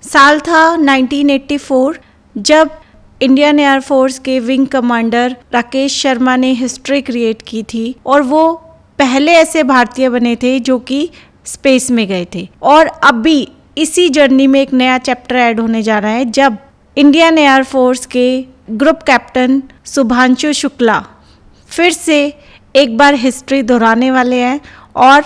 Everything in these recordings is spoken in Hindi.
साल था 1984 जब इंडियन एयरफोर्स के विंग कमांडर राकेश शर्मा ने हिस्ट्री क्रिएट की थी और वो पहले ऐसे भारतीय बने थे जो कि स्पेस में गए थे। और अभी इसी जर्नी में एक नया चैप्टर ऐड होने जा रहा है जब इंडियन एयरफोर्स के ग्रुप कैप्टन शुभांशु शुक्ला फिर से एक बार हिस्ट्री दोहराने वाले हैं और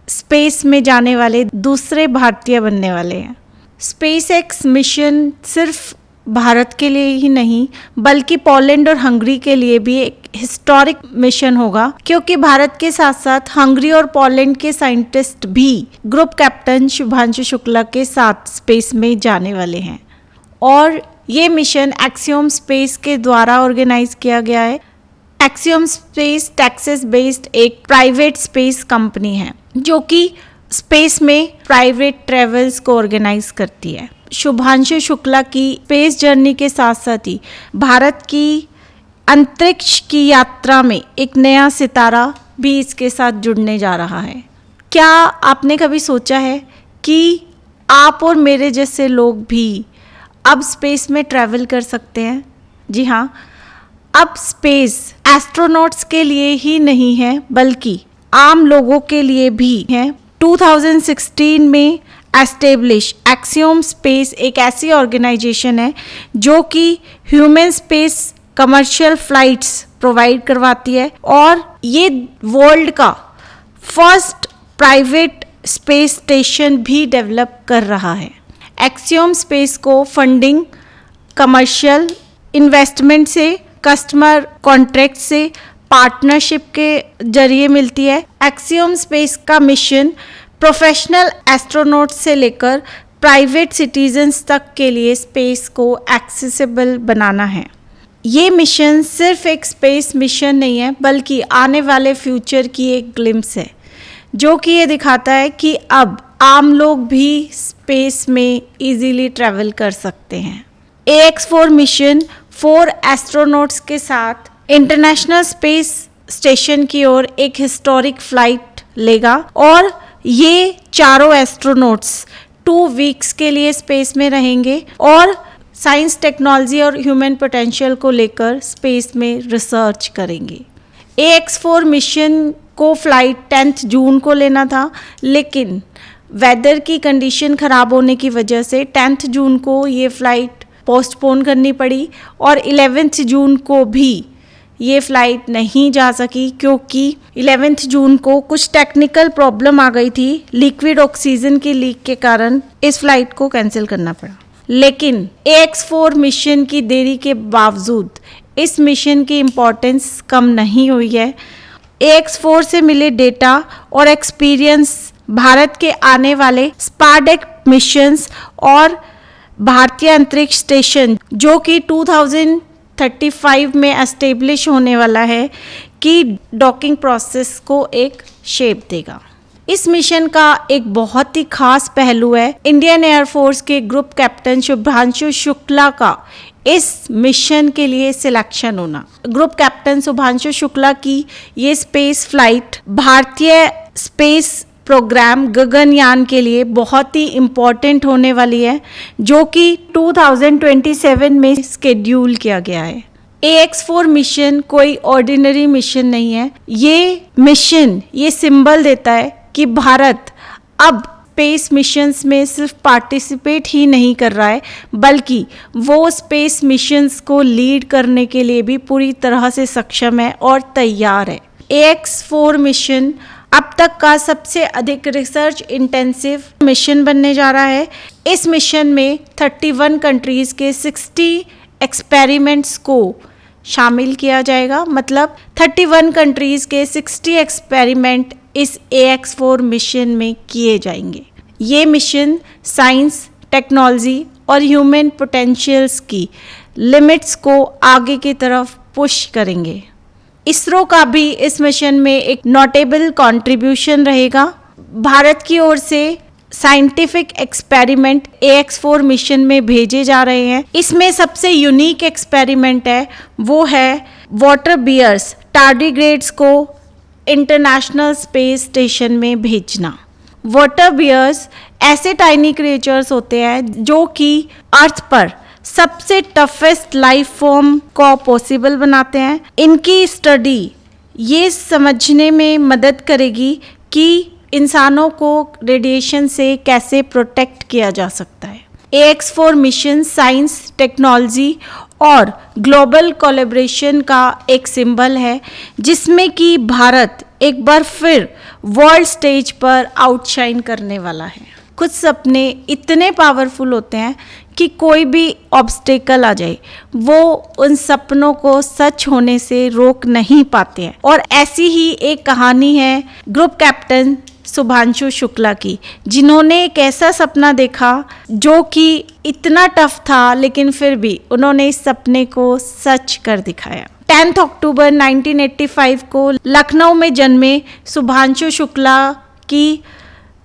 स्पेस में जाने वाले दूसरे भारतीय बनने वाले हैं। स्पेस एक्स मिशन सिर्फ भारत के लिए ही नहीं बल्कि पोलैंड और हंगरी के लिए भी एक हिस्टोरिक मिशन होगा, क्योंकि भारत के साथ साथ हंगरी और पोलैंड के साइंटिस्ट भी ग्रुप कैप्टन शुभांशु शुक्ला के साथ स्पेस में जाने वाले हैं। और ये मिशन एक्सियोम स्पेस के द्वारा ऑर्गेनाइज किया गया है। एक्सियोम स्पेस टेक्सास बेस्ड एक प्राइवेट स्पेस कंपनी है जो कि स्पेस में प्राइवेट ट्रेवल्स को ऑर्गेनाइज करती है। शुभांशु शुक्ला की स्पेस जर्नी के साथ साथ ही भारत की अंतरिक्ष की यात्रा में एक नया सितारा भी इसके साथ जुड़ने जा रहा है। क्या आपने कभी सोचा है कि आप और मेरे जैसे लोग भी अब स्पेस में ट्रैवल कर सकते हैं? जी हाँ, अब स्पेस एस्ट्रोनॉट्स के लिए ही नहीं है बल्कि आम लोगों के लिए भी है। 2016 में एस्टेब्लिश एक्सियोम स्पेस एक ऐसी ऑर्गेनाइजेशन है जो कि human space commercial flights provide करवाती है और ये वर्ल्ड का फर्स्ट प्राइवेट स्पेस स्टेशन भी डेवलप कर रहा है। एक्सियोम स्पेस को फंडिंग कमर्शियल इन्वेस्टमेंट से, कस्टमर कॉन्ट्रैक्ट से, पार्टनरशिप के जरिए मिलती है। एक्सियोम स्पेस का मिशन प्रोफेशनल एस्ट्रोनॉट्स से लेकर प्राइवेट सिटीजन्स तक के लिए स्पेस को एक्सेसिबल बनाना है। ये मिशन सिर्फ एक स्पेस मिशन नहीं है बल्कि आने वाले फ्यूचर की एक ग्लिम्स है जो कि ये दिखाता है कि अब आम लोग भी स्पेस में इजीली ट्रैवल कर सकते हैं। AX4 मिशन 4 एस्ट्रोनॉट्स के साथ इंटरनेशनल स्पेस स्टेशन की ओर एक हिस्टोरिक फ्लाइट लेगा और ये चारों एस्ट्रोनॉट्स 2 वीक्स के लिए स्पेस में रहेंगे और साइंस, टेक्नोलॉजी और ह्यूमन पोटेंशियल को लेकर स्पेस में रिसर्च करेंगे। AX4 मिशन को फ्लाइट 10 जून को लेना था, लेकिन वेदर की कंडीशन ख़राब होने की वजह से 10 जून को ये फ़्लाइट पोस्टपोन करनी पड़ी और 11 जून को भी ये फ़्लाइट नहीं जा सकी क्योंकि 11 जून को कुछ टेक्निकल प्रॉब्लम आ गई थी। लिक्विड ऑक्सीजन की लीक के कारण इस फ्लाइट को कैंसिल करना पड़ा। लेकिन AX4 मिशन की देरी के बावजूद इस मिशन की इम्पोर्टेंस कम नहीं हुई है। AX4 से मिले डेटा और एक्सपीरियंस भारत के आने वाले स्पारडेक मिशंस और भारतीय अंतरिक्ष स्टेशन जो कि 2035 में एस्टेब्लिश होने वाला है कि डॉकिंग प्रोसेस को एक शेप देगा। इस मिशन का एक बहुत ही खास पहलू है इंडियन एयरफोर्स के ग्रुप कैप्टन शुभांशु शुक्ला का इस मिशन के लिए सिलेक्शन होना। ग्रुप कैप्टन शुभांशु शुक्ला की ये स्पेस फ्लाइट भारतीय स्पेस प्रोग्राम गगनयान के लिए बहुत ही इम्पोर्टेंट होने वाली है जो कि 2027 में स्केड्यूल किया गया है। AX4 मिशन कोई ऑर्डिनरी मिशन नहीं है। ये मिशन ये सिंबल देता है कि भारत अब स्पेस मिशंस में सिर्फ पार्टिसिपेट ही नहीं कर रहा है बल्कि वो स्पेस मिशंस को लीड करने के लिए भी पूरी तरह से सक्षम है और तैयार है। AX4 मिशन अब तक का सबसे अधिक रिसर्च इंटेंसिव मिशन बनने जा रहा है। इस मिशन में 31 कंट्रीज़ के 60 एक्सपेरिमेंट्स को शामिल किया जाएगा। मतलब 31 कंट्रीज़ के 60 एक्सपेरिमेंट इस AX4 मिशन में किए जाएंगे। ये मिशन साइंस, टेक्नोलॉजी और ह्यूमन पोटेंशियल्स की लिमिट्स को आगे की तरफ पुश करेंगे। इसरो का भी इस मिशन में एक नोटेबल कंट्रीब्यूशन रहेगा। भारत की ओर से साइंटिफिक एक्सपेरिमेंट AX4 मिशन में भेजे जा रहे हैं। इसमें सबसे यूनिक एक्सपेरिमेंट है वो है वाटर बियर्स टार्डिग्रेड्स को इंटरनेशनल स्पेस स्टेशन में भेजना। वाटर बियर्स ऐसे टाइनी क्रिएचर्स होते हैं जो कि अर्थ पर सबसे टफेस्ट लाइफ फॉर्म को पॉसिबल बनाते हैं। इनकी स्टडी ये समझने में मदद करेगी कि इंसानों को रेडिएशन से कैसे प्रोटेक्ट किया जा सकता है। AX4 मिशन साइंस, टेक्नोलॉजी और ग्लोबल कोलैबोरेशन का एक सिंबल है, जिसमें कि भारत एक बार फिर वर्ल्ड स्टेज पर आउटशाइन करने वाला है। कुछ सपने इतने पावरफुल होते हैं कि कोई भी ऑब्स्टेकल आ जाए वो उन सपनों को सच होने से रोक नहीं पाते हैं। और ऐसी ही एक कहानी है ग्रुप कैप्टन शुभांशु शुक्ला की, जिन्होंने एक ऐसा सपना देखा जो कि इतना टफ था, लेकिन फिर भी उन्होंने इस सपने को सच कर दिखाया। 10 अक्टूबर 1985 को लखनऊ में जन्मे शुभांशु शुक्ला की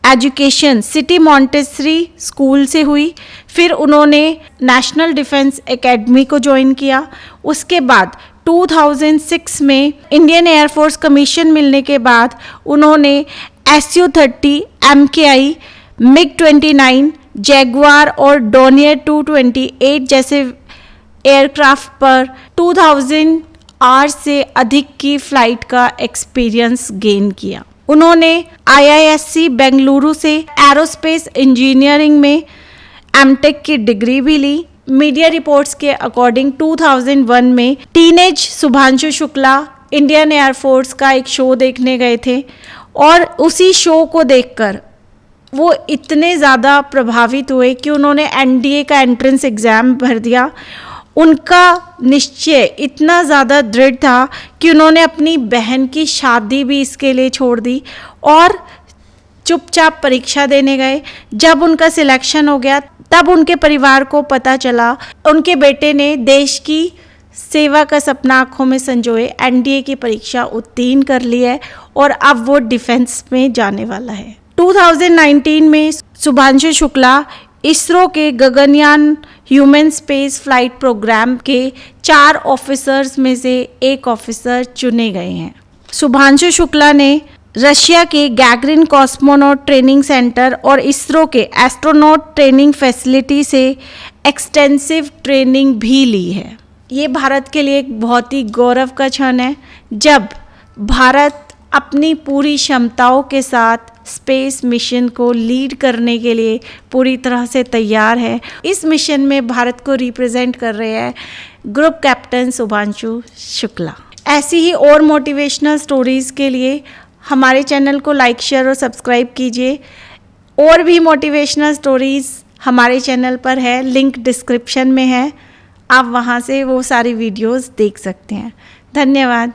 एजुकेशन सिटी मॉन्टेसरी स्कूल से हुई। फिर उन्होंने नेशनल डिफेंस एकेडमी को ज्वाइन किया। उसके बाद 2006 में इंडियन एयरफोर्स कमीशन मिलने के बाद उन्होंने Su-30, MKI, MiG-29, जैगुआर और डोनियर 228 जैसे एयरक्राफ्ट पर 2000 आवर्स से अधिक की फ्लाइट का एक्सपीरियंस गेन किया। उन्होंने IISc बेंगलुरु से एरोस्पेस इंजीनियरिंग में एमटेक की डिग्री भी ली। मीडिया रिपोर्ट्स के अकॉर्डिंग 2001 में teenage Shubhanshu Shukla Indian air force का एक शो देखने गए थे और उसी शो को देखकर वो इतने ज़्यादा प्रभावित हुए कि उन्होंने NDA का एंट्रेंस एग्ज़ाम भर दिया। उनका निश्चय इतना ज़्यादा दृढ़ था कि उन्होंने अपनी बहन की शादी भी इसके लिए छोड़ दी और चुपचाप परीक्षा देने गए। जब उनका सिलेक्शन हो गया तब उनके परिवार को पता चला उनके बेटे ने देश की सेवा का सपना आँखों में संजोए NDA की परीक्षा उत्तीर्ण कर ली है और अब वो डिफेंस में जाने वाला है। 2019 में शुभांशु शुक्ला इसरो के Gaganyaan human space flight programme के 4 ऑफिसर्स में से एक ऑफिसर चुने गए हैं। शुभांशु शुक्ला ने रशिया के गैगरिन कॉस्मोनॉट ट्रेनिंग सेंटर और इसरो के एस्ट्रोनॉट ट्रेनिंग फैसिलिटी से एक्सटेंसिव ट्रेनिंग भी ली है। ये भारत के लिए एक बहुत ही गौरव का क्षण है जब भारत अपनी पूरी क्षमताओं के साथ स्पेस मिशन को लीड करने के लिए पूरी तरह से तैयार है। इस मिशन में भारत को रिप्रेजेंट कर रहे हैं ग्रुप कैप्टन शुभांशु शुक्ला। ऐसी ही और मोटिवेशनल स्टोरीज़ के लिए हमारे चैनल को लाइक, शेयर और सब्सक्राइब कीजिए। और भी मोटिवेशनल स्टोरीज़ हमारे चैनल पर है, लिंक डिस्क्रिप्शन में है, आप वहाँ से वो सारी वीडियोस देख सकते हैं। धन्यवाद।